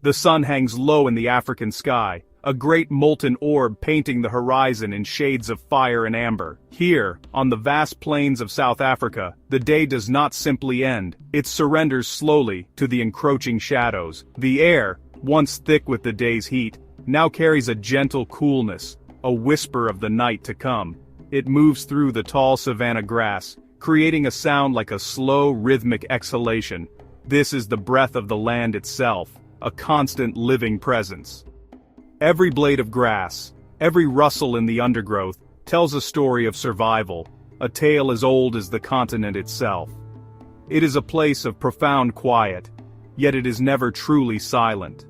The sun hangs low in the African sky, a great molten orb painting the horizon in shades of fire and amber. Here, on the vast plains of South Africa, the day does not simply end, it surrenders slowly to the encroaching shadows. The air, once thick with the day's heat, now carries a gentle coolness, a whisper of the night to come. It moves through the tall savanna grass, creating a sound like a slow, rhythmic exhalation. This is the breath of the land itself, a constant living presence. Every blade of grass, every rustle in the undergrowth, tells a story of survival, a tale as old as the continent itself. It is a place of profound quiet, yet it is never truly silent.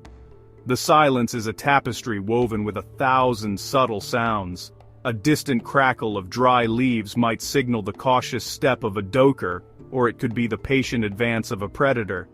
The silence is a tapestry woven with 1,000 subtle sounds. A distant crackle of dry leaves might signal the cautious step of a doker, or it could be the patient advance of a predator.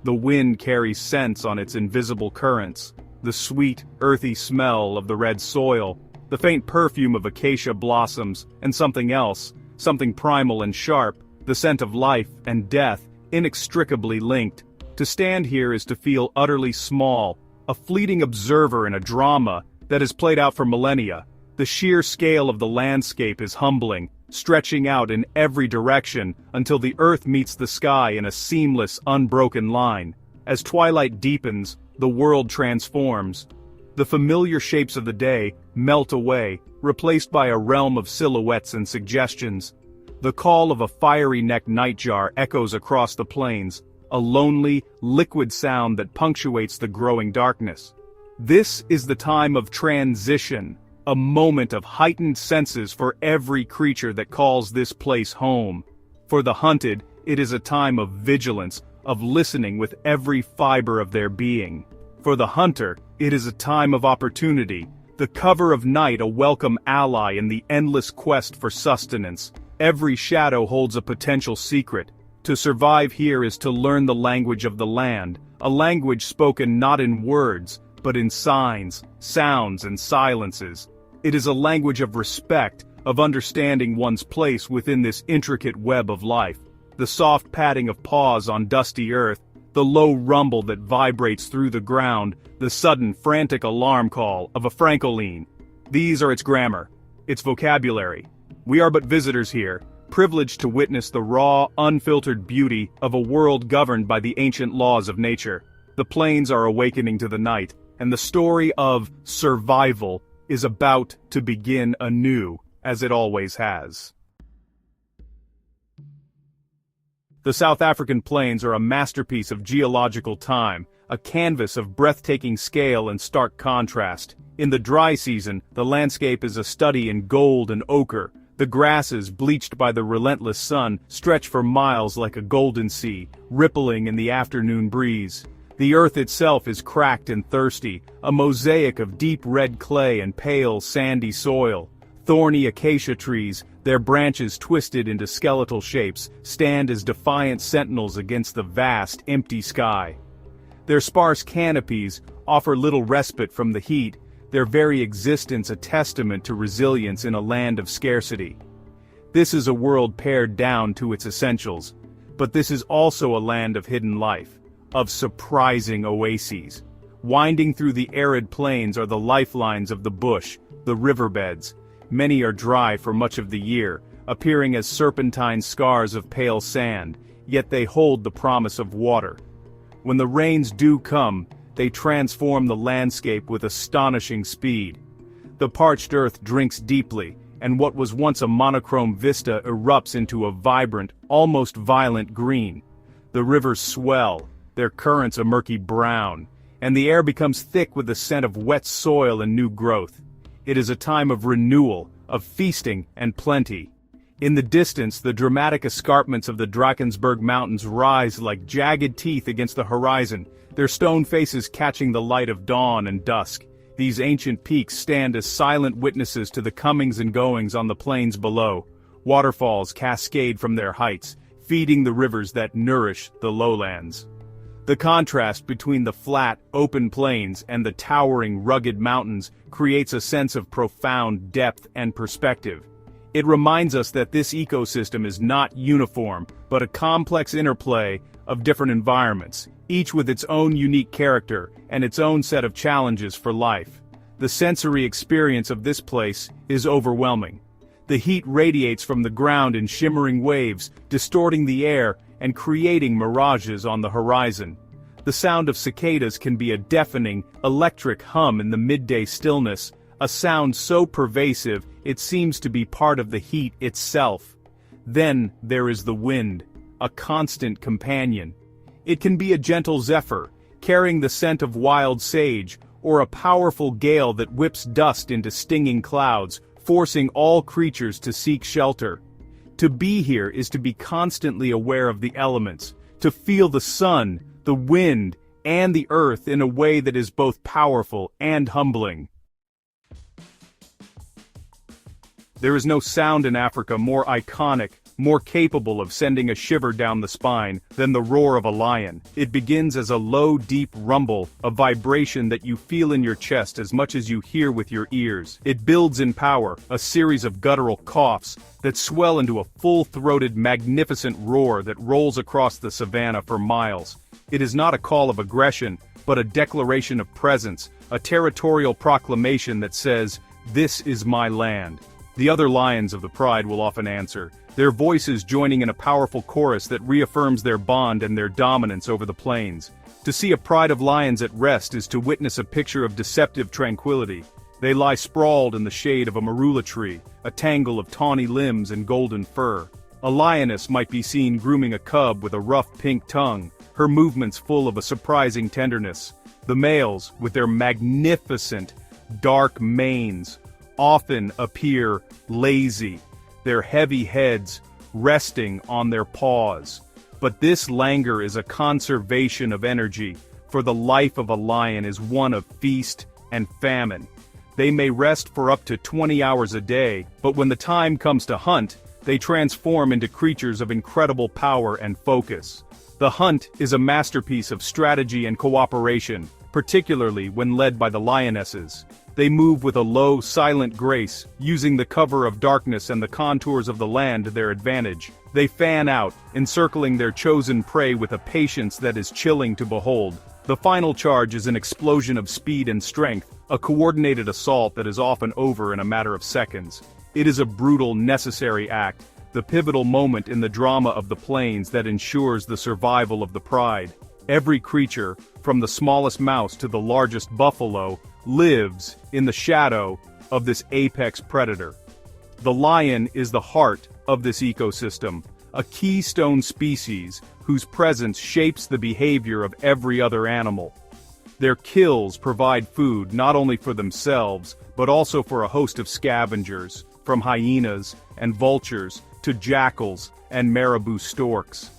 The wind carries scents on its invisible currents, the sweet, earthy smell of the red soil, the faint perfume of acacia blossoms, and something else, something primal and sharp, the scent of life and death, inextricably linked. To stand here is to feel utterly small, a fleeting observer in a drama that has played out for millennia. The sheer scale of the landscape is humbling, stretching out in every direction until the earth meets the sky in a seamless, unbroken line. As twilight deepens, the world transforms. The familiar shapes of the day melt away, replaced by a realm of silhouettes and suggestions. The call of a fiery-necked nightjar echoes across the plains, a lonely, liquid sound that punctuates the growing darkness. This is the time of transition, a moment of heightened senses for every creature that calls this place home. For the hunted, it is a time of vigilance, of listening with every fiber of their being. For the hunter, it is a time of opportunity, the cover of night a welcome ally in the endless quest for sustenance. Every shadow holds a potential secret. To survive here is to learn the language of the land, a language spoken not in words, but in signs, sounds, and silences. It is a language of respect, of understanding one's place within this intricate web of life. The soft padding of paws on dusty earth, the low rumble that vibrates through the ground, the sudden frantic alarm call of a francolin. These are its grammar, its vocabulary. We are but visitors here, privileged to witness the raw, unfiltered beauty of a world governed by the ancient laws of nature. The plains are awakening to the night, and the story of survival is about to begin anew, as it always has. The South African plains are a masterpiece of geological time, a canvas of breathtaking scale and stark contrast. In the dry season, the landscape is a study in gold and ochre. The grasses, bleached by the relentless sun, stretch for miles like a golden sea, rippling in the afternoon breeze. The earth itself is cracked and thirsty, a mosaic of deep red clay and pale, sandy soil. Thorny acacia trees, their branches twisted into skeletal shapes, stand as defiant sentinels against the vast, empty sky. Their sparse canopies offer little respite from the heat, their very existence a testament to resilience in a land of scarcity. This is a world pared down to its essentials, but this is also a land of hidden life, of surprising oases. Winding through the arid plains are the lifelines of the bush, the riverbeds. Many are dry for much of the year, appearing as serpentine scars of pale sand, yet they hold the promise of water. When the rains do come, they transform the landscape with astonishing speed. The parched earth drinks deeply, and what was once a monochrome vista erupts into a vibrant, almost violent green. The rivers swell, their currents a murky brown, and the air becomes thick with the scent of wet soil and new growth. It is a time of renewal, of feasting and plenty. In the distance, the dramatic escarpments of the Drakensberg Mountains rise like jagged teeth against the horizon, their stone faces catching the light of dawn and dusk. These ancient peaks stand as silent witnesses to the comings and goings on the plains below. Waterfalls cascade from their heights, feeding the rivers that nourish the lowlands. The contrast between the flat, open plains and the towering, rugged mountains creates a sense of profound depth and perspective. It reminds us that this ecosystem is not uniform, but a complex interplay of different environments, each with its own unique character and its own set of challenges for life. The sensory experience of this place is overwhelming. The heat radiates from the ground in shimmering waves, distorting the air and creating mirages on the horizon. The sound of cicadas can be a deafening, electric hum in the midday stillness, a sound so pervasive it seems to be part of the heat itself. Then there is the wind, a constant companion. It can be a gentle zephyr, carrying the scent of wild sage, or a powerful gale that whips dust into stinging clouds, forcing all creatures to seek shelter. To be here is to be constantly aware of the elements, to feel the sun, the wind, and the earth in a way that is both powerful and humbling. There is no sound in Africa more iconic, more capable of sending a shiver down the spine than the roar of a lion. It begins as a low, deep rumble, a vibration that you feel in your chest as much as you hear with your ears. It builds in power, a series of guttural coughs that swell into a full-throated, magnificent roar that rolls across the savanna for miles. It is not a call of aggression, but a declaration of presence, a territorial proclamation that says, "This is my land." The other lions of the pride will often answer, their voices joining in a powerful chorus that reaffirms their bond and their dominance over the plains. To see a pride of lions at rest is to witness a picture of deceptive tranquility. They lie sprawled in the shade of a marula tree, a tangle of tawny limbs and golden fur. A lioness might be seen grooming a cub with a rough pink tongue, her movements full of a surprising tenderness. The males, with their magnificent, dark manes, often appear lazy, their heavy heads resting on their paws. But this languor is a conservation of energy, for the life of a lion is one of feast and famine. They may rest for up to 20 hours a day, but when the time comes to hunt, they transform into creatures of incredible power and focus. The hunt is a masterpiece of strategy and cooperation, particularly when led by the lionesses. They move with a low, silent grace, using the cover of darkness and the contours of the land to their advantage. They fan out, encircling their chosen prey with a patience that is chilling to behold. The final charge is an explosion of speed and strength, a coordinated assault that is often over in a matter of seconds. It is a brutal, necessary act, the pivotal moment in the drama of the plains that ensures the survival of the pride. Every creature, from the smallest mouse to the largest buffalo, lives in the shadow of this apex predator. The lion is the heart of this ecosystem, a keystone species whose presence shapes the behavior of every other animal. Their kills provide food not only for themselves, but also for a host of scavengers, from hyenas and vultures to jackals and marabou storks.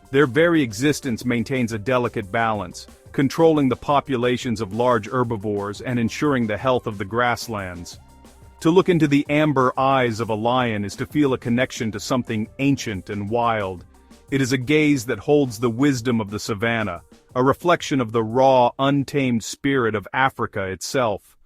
Their very existence maintains a delicate balance, controlling the populations of large herbivores and ensuring the health of the grasslands. To look into the amber eyes of a lion is to feel a connection to something ancient and wild. It is a gaze that holds the wisdom of the savanna, a reflection of the raw, untamed spirit of Africa itself.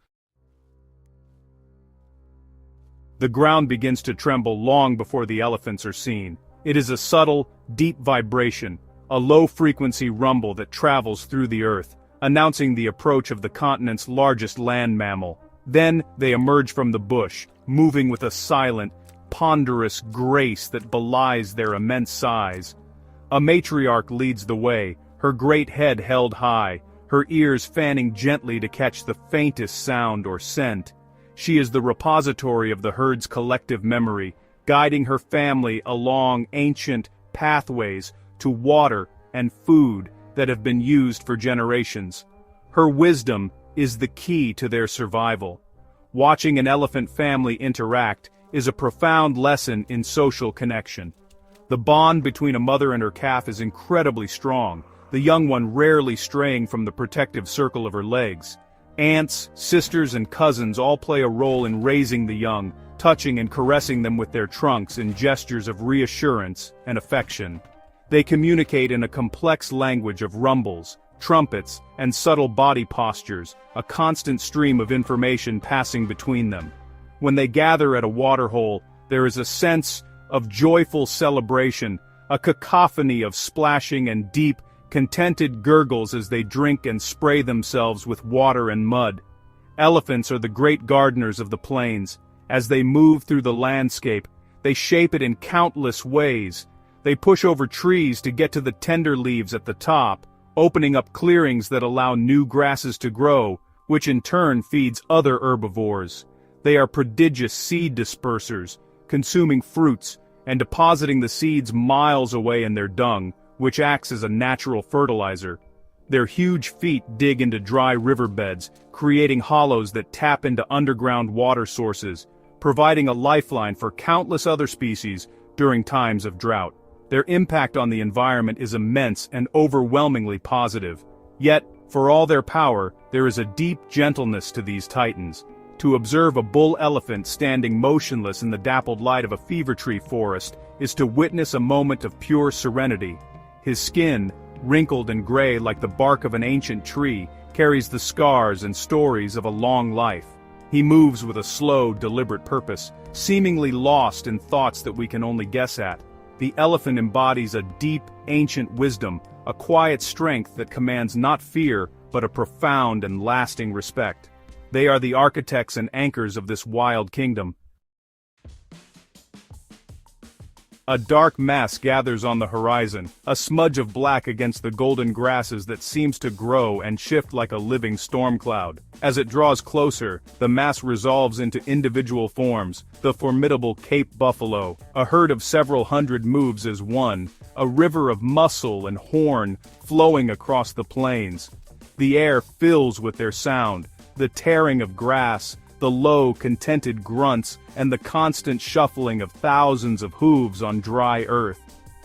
The ground begins to tremble long before the elephants are seen. It is a subtle, deep vibration, a low-frequency rumble that travels through the earth, announcing the approach of the continent's largest land mammal. Then they emerge from the bush, moving with a silent, ponderous grace that belies their immense size. A matriarch leads the way, her great head held high, her ears fanning gently to catch the faintest sound or scent. She is the repository of the herd's collective memory, guiding her family along ancient pathways to water and food that have been used for generations. Her wisdom is the key to their survival. Watching an elephant family interact is a profound lesson in social connection. The bond between a mother and her calf is incredibly strong, the young one rarely straying from the protective circle of her legs. Aunts, sisters, and cousins all play a role in raising the young, touching and caressing them with their trunks in gestures of reassurance and affection. They communicate in a complex language of rumbles, trumpets, and subtle body postures, a constant stream of information passing between them. When they gather at a waterhole, there is a sense of joyful celebration, a cacophony of splashing and deep, contented gurgles as they drink and spray themselves with water and mud. Elephants are the great gardeners of the plains. As they move through the landscape, they shape it in countless ways. They push over trees to get to the tender leaves at the top, opening up clearings that allow new grasses to grow, which in turn feeds other herbivores. They are prodigious seed dispersers, consuming fruits and depositing the seeds miles away in their dung, which acts as a natural fertilizer. Their huge feet dig into dry riverbeds, creating hollows that tap into underground water sources, providing a lifeline for countless other species during times of drought. Their impact on the environment is immense and overwhelmingly positive. Yet, for all their power, there is a deep gentleness to these titans. To observe a bull elephant standing motionless in the dappled light of a fever tree forest is to witness a moment of pure serenity. His skin, wrinkled and gray like the bark of an ancient tree, carries the scars and stories of a long life. He moves with a slow, deliberate purpose, seemingly lost in thoughts that we can only guess at. The elephant embodies a deep, ancient wisdom, a quiet strength that commands not fear, but a profound and lasting respect. They are the architects and anchors of this wild kingdom. A dark mass gathers on the horizon, a smudge of black against the golden grasses that seems to grow and shift like a living storm cloud. As it draws closer, the mass resolves into individual forms, the formidable Cape buffalo. A herd of several hundred moves as one, a river of muscle and horn flowing across the plains. The air fills with their sound, the tearing of grass, the low, contented grunts, and the constant shuffling of thousands of hooves on dry earth.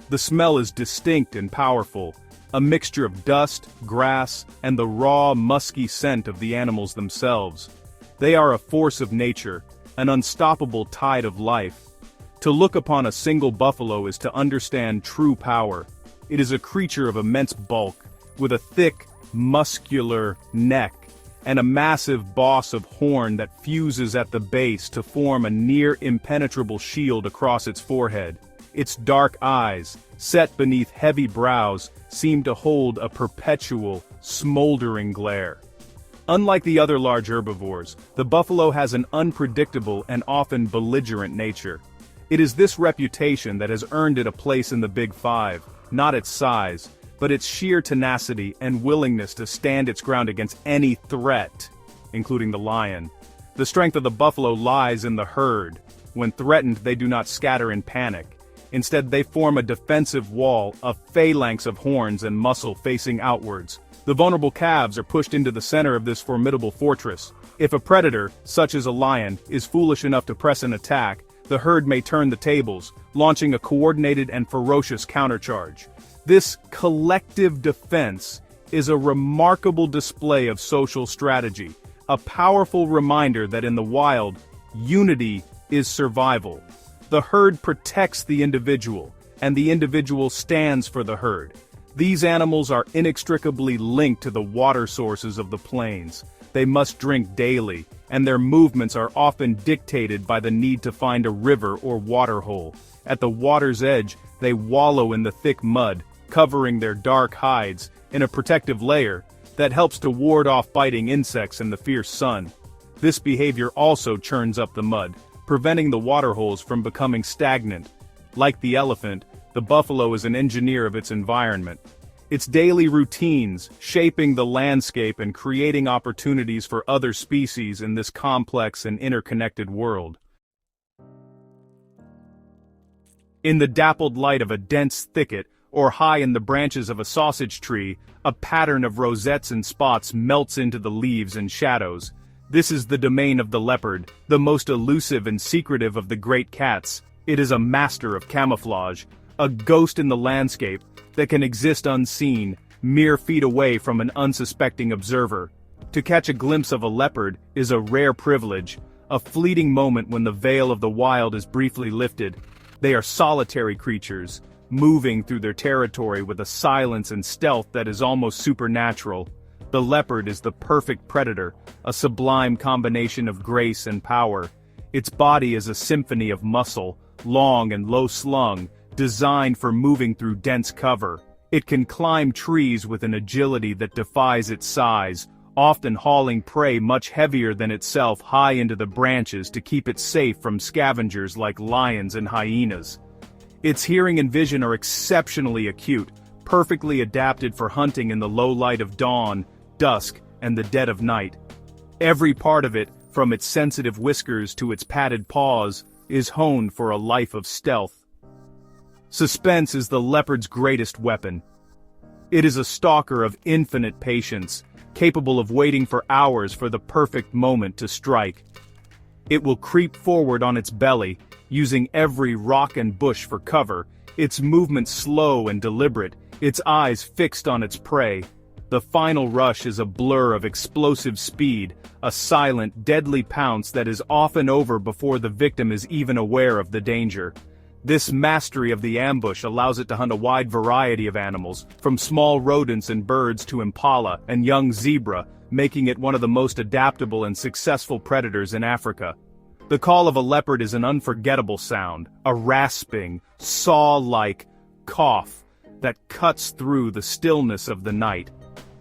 The smell is distinct and powerful, a mixture of dust, grass, and the raw, musky scent of the animals themselves. They are a force of nature, an unstoppable tide of life. To look upon a single buffalo is to understand true power. It is a creature of immense bulk, with a thick, muscular neck, and a massive boss of horn that fuses at the base to form a near-impenetrable shield across its forehead. Its dark eyes, set beneath heavy brows, seem to hold a perpetual, smoldering glare. Unlike the other large herbivores, the buffalo has an unpredictable and often belligerent nature. It is this reputation that has earned it a place in the Big Five, not its size, but its sheer tenacity and willingness to stand its ground against any threat, including the lion. The strength of the buffalo lies in the herd. When threatened, they do not scatter in panic. Instead, they form a defensive wall, a phalanx of horns and muscle facing outwards. The vulnerable calves are pushed into the center of this formidable fortress. If a predator, such as a lion, is foolish enough to press an attack, the herd may turn the tables, launching a coordinated and ferocious countercharge. This collective defense is a remarkable display of social strategy, a powerful reminder that in the wild, unity is survival. The herd protects the individual, and the individual stands for the herd. These animals are inextricably linked to the water sources of the plains. They must drink daily, and their movements are often dictated by the need to find a river or water hole. At the water's edge, they wallow in the thick mud, covering their dark hides in a protective layer that helps to ward off biting insects and the fierce sun. This behavior also churns up the mud, preventing the water holes from becoming stagnant. Like the elephant, the buffalo is an engineer of its environment. Its daily routines, shaping the landscape and creating opportunities for other species in this complex and interconnected world. In the dappled light of a dense thicket, or high in the branches of a sausage tree, a pattern of rosettes and spots melts into the leaves and shadows. This is the domain of the leopard, the most elusive and secretive of the great cats. It is a master of camouflage, a ghost in the landscape that can exist unseen, mere feet away from an unsuspecting observer. To catch a glimpse of a leopard is a rare privilege, a fleeting moment when the veil of the wild is briefly lifted. They are solitary creatures, moving through their territory with a silence and stealth that is almost supernatural. The leopard is the perfect predator, a sublime combination of grace and power. Its body is a symphony of muscle, long and low-slung, designed for moving through dense cover. It can climb trees with an agility that defies its size, often hauling prey much heavier than itself high into the branches to keep it safe from scavengers like lions and hyenas. Its hearing and vision are exceptionally acute, perfectly adapted for hunting in the low light of dawn, dusk, and the dead of night. Every part of it, from its sensitive whiskers to its padded paws, is honed for a life of stealth. Suspense is the leopard's greatest weapon. It is a stalker of infinite patience, capable of waiting for hours for the perfect moment to strike. It will creep forward on its belly, using every rock and bush for cover, its movements slow and deliberate, its eyes fixed on its prey. The final rush is a blur of explosive speed, a silent, deadly pounce that is often over before the victim is even aware of the danger. This mastery of the ambush allows it to hunt a wide variety of animals, from small rodents and birds to impala and young zebra, making it one of the most adaptable and successful predators in Africa. The call of a leopard is an unforgettable sound, a rasping, saw-like cough that cuts through the stillness of the night.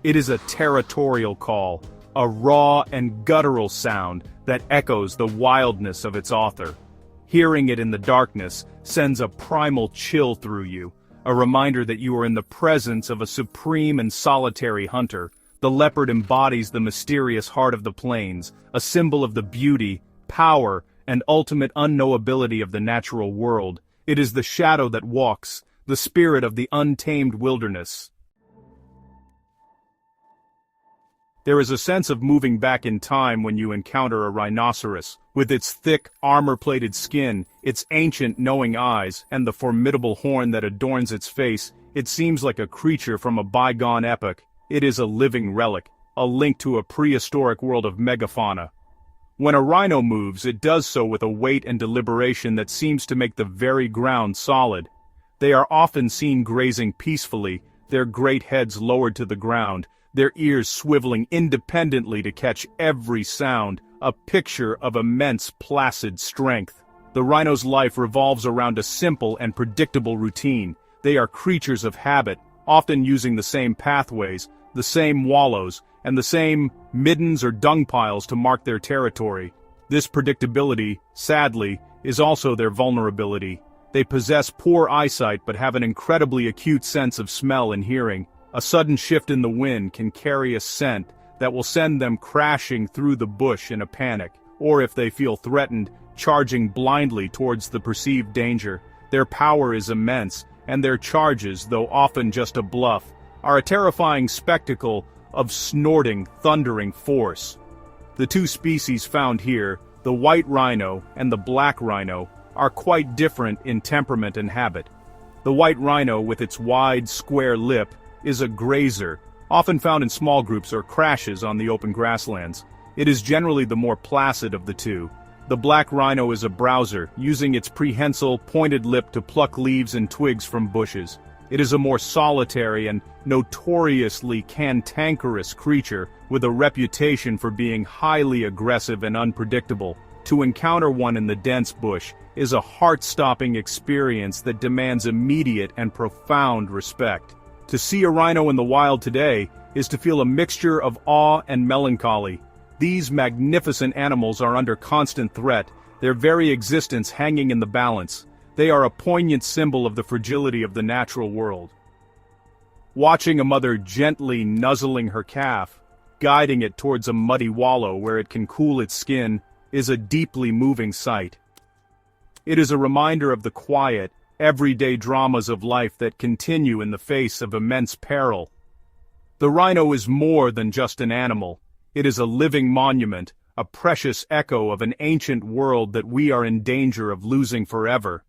It is a territorial call, a raw and guttural sound that echoes the wildness of its author. Hearing it in the darkness sends a primal chill through you, a reminder that you are in the presence of a supreme and solitary hunter. The leopard embodies the mysterious heart of the plains, a symbol of the beauty, power, and ultimate unknowability of the natural world. It is the shadow that walks, the spirit of the untamed wilderness. There is a sense of moving back in time when you encounter a rhinoceros. With its thick, armor-plated skin, its ancient, knowing eyes, and the formidable horn that adorns its face, it seems like a creature from a bygone epoch. It is a living relic, a link to a prehistoric world of megafauna. When a rhino moves, it does so with a weight and deliberation that seems to make the very ground solid. They are often seen grazing peacefully, their great heads lowered to the ground, their ears swiveling independently to catch every sound, a picture of immense placid strength. The rhino's life revolves around a simple and predictable routine. They are creatures of habit, often using the same pathways, the same wallows, and the same middens or dung piles to mark their territory. This predictability, sadly, is also their vulnerability. They possess poor eyesight but have an incredibly acute sense of smell and hearing. A sudden shift in the wind can carry a scent that will send them crashing through the bush in a panic, or if they feel threatened, charging blindly towards the perceived danger. Their power is immense, and their charges, though often just a bluff, are a terrifying spectacle of snorting, thundering force. The two species found here, the white rhino and the black rhino, are quite different in temperament and habit. The white rhino, with its wide, square lip, is a grazer, often found in small groups or crashes on the open grasslands. It is generally the more placid of the two. The black rhino is a browser, using its prehensile, pointed lip to pluck leaves and twigs from bushes. It is a more solitary and notoriously cantankerous creature, with a reputation for being highly aggressive and unpredictable. To encounter one in the dense bush is a heart-stopping experience that demands immediate and profound respect. To see a rhino in the wild today is to feel a mixture of awe and melancholy. These magnificent animals are under constant threat, their very existence hanging in the balance. They are a poignant symbol of the fragility of the natural world. Watching a mother gently nuzzling her calf, guiding it towards a muddy wallow where it can cool its skin, is a deeply moving sight. It is a reminder of the quiet, everyday dramas of life that continue in the face of immense peril. The rhino is more than just an animal. It is a living monument, a precious echo of an ancient world that we are in danger of losing forever.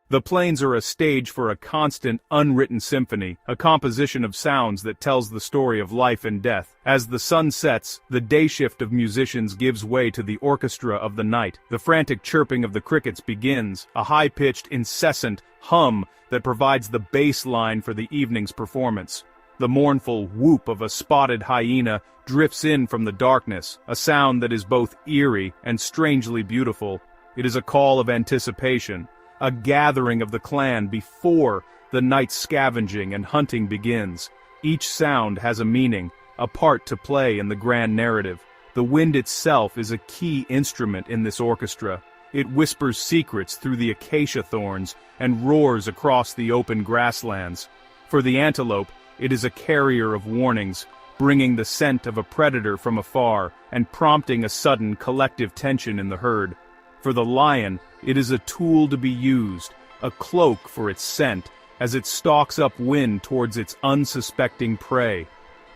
The plains are a stage for a constant, unwritten symphony, a composition of sounds that tells the story of life and death. As the sun sets, the day shift of musicians gives way to the orchestra of the night. The frantic chirping of the crickets begins, a high-pitched, incessant hum that provides the bass line for the evening's performance. The mournful whoop of a spotted hyena drifts in from the darkness, a sound that is both eerie and strangely beautiful. It is a call of anticipation, a gathering of the clan before the night's scavenging and hunting begins. Each sound has a meaning, a part to play in the grand narrative. The wind itself is a key instrument in this orchestra. It whispers secrets through the acacia thorns and roars across the open grasslands. For the antelope, it is a carrier of warnings, bringing the scent of a predator from afar and prompting a sudden collective tension in the herd. For the lion, it is a tool to be used, a cloak for its scent, as it stalks upwind towards its unsuspecting prey.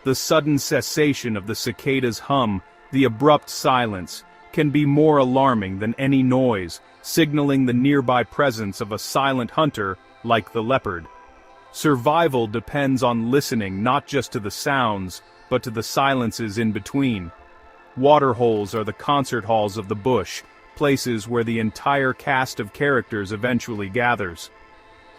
The sudden cessation of the cicada's hum, the abrupt silence, can be more alarming than any noise, signaling the nearby presence of a silent hunter like the leopard. Survival depends on listening not just to the sounds, but to the silences in between. Waterholes are the concert halls of the bush, places where the entire cast of characters eventually gathers.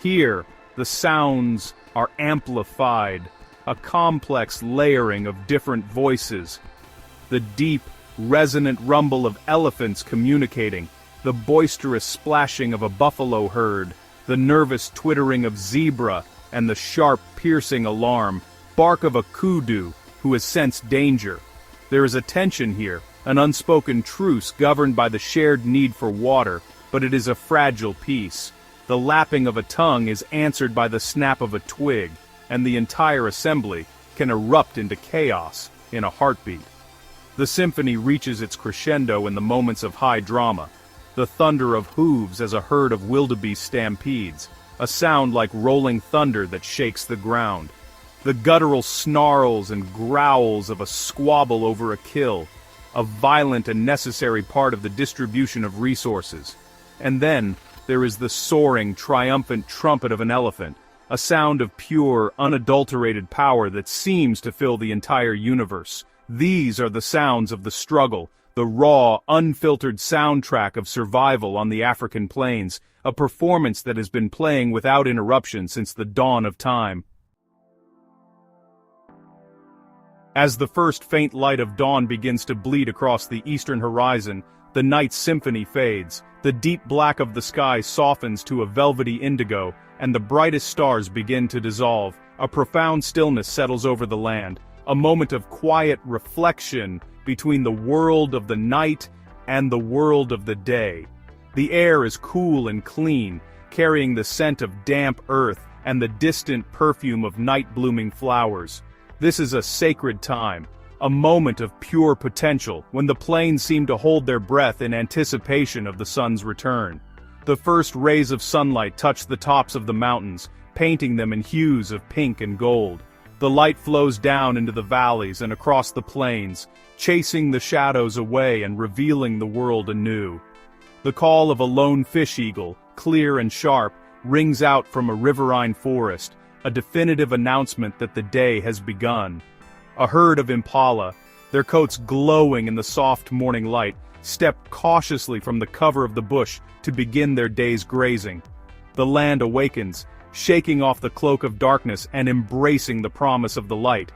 Here, the sounds are amplified, a complex layering of different voices. The deep, resonant rumble of elephants communicating, the boisterous splashing of a buffalo herd, the nervous twittering of zebra, and the sharp, piercing alarm, bark of a kudu who has sensed danger. There is a tension here, an unspoken truce governed by the shared need for water, but it is a fragile peace. The lapping of a tongue is answered by the snap of a twig, and the entire assembly can erupt into chaos in a heartbeat. The symphony reaches its crescendo in the moments of high drama. The thunder of hooves as a herd of wildebeest stampedes, a sound like rolling thunder that shakes the ground. The guttural snarls and growls of a squabble over a kill, a violent and necessary part of the distribution of resources. And then, there is the soaring, triumphant trumpet of an elephant, a sound of pure, unadulterated power that seems to fill the entire universe. These are the sounds of the struggle, the raw, unfiltered soundtrack of survival on the African plains, a performance that has been playing without interruption since the dawn of time. As the first faint light of dawn begins to bleed across the eastern horizon, the night's symphony fades, the deep black of the sky softens to a velvety indigo, and the brightest stars begin to dissolve. A profound stillness settles over the land, a moment of quiet reflection between the world of the night and the world of the day. The air is cool and clean, carrying the scent of damp earth and the distant perfume of night-blooming flowers. This is a sacred time, a moment of pure potential, when the plains seem to hold their breath in anticipation of the sun's return. The first rays of sunlight touch the tops of the mountains, painting them in hues of pink and gold. The light flows down into the valleys and across the plains, chasing the shadows away and revealing the world anew. The call of a lone fish eagle, clear and sharp, rings out from a riverine forest, a definitive announcement that the day has begun. A herd of impala, their coats glowing in the soft morning light, step cautiously from the cover of the bush to begin their day's grazing. The land awakens, shaking off the cloak of darkness and embracing the promise of the light.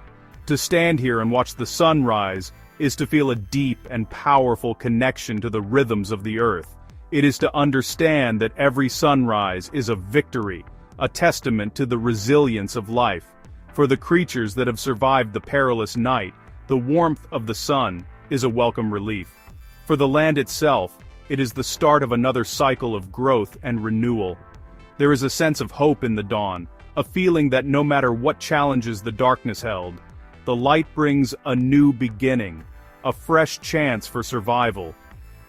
To stand here and watch the sun rise is to feel a deep and powerful connection to the rhythms of the earth. It is to understand that every sunrise is a victory, a testament to the resilience of life. For the creatures that have survived the perilous night, the warmth of the sun is a welcome relief. For the land itself, it is the start of another cycle of growth and renewal. There is a sense of hope in the dawn, a feeling that no matter what challenges the darkness held, the light brings a new beginning, a fresh chance for survival.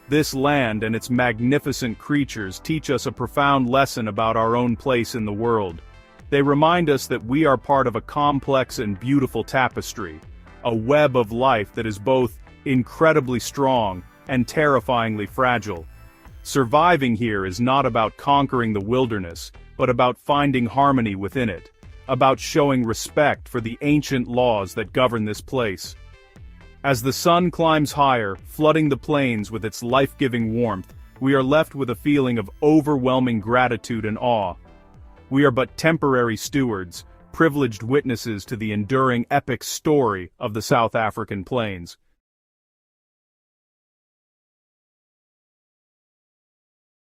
This land and its magnificent creatures teach us a profound lesson about our own place in the world. They remind us that we are part of a complex and beautiful tapestry, a web of life that is both incredibly strong and terrifyingly fragile. Surviving here is not about conquering the wilderness, but about finding harmony within it, about showing respect for the ancient laws that govern this place. As the sun climbs higher, flooding the plains with its life-giving warmth, we are left with a feeling of overwhelming gratitude and awe. We are but temporary stewards, privileged witnesses to the enduring epic story of the South African plains.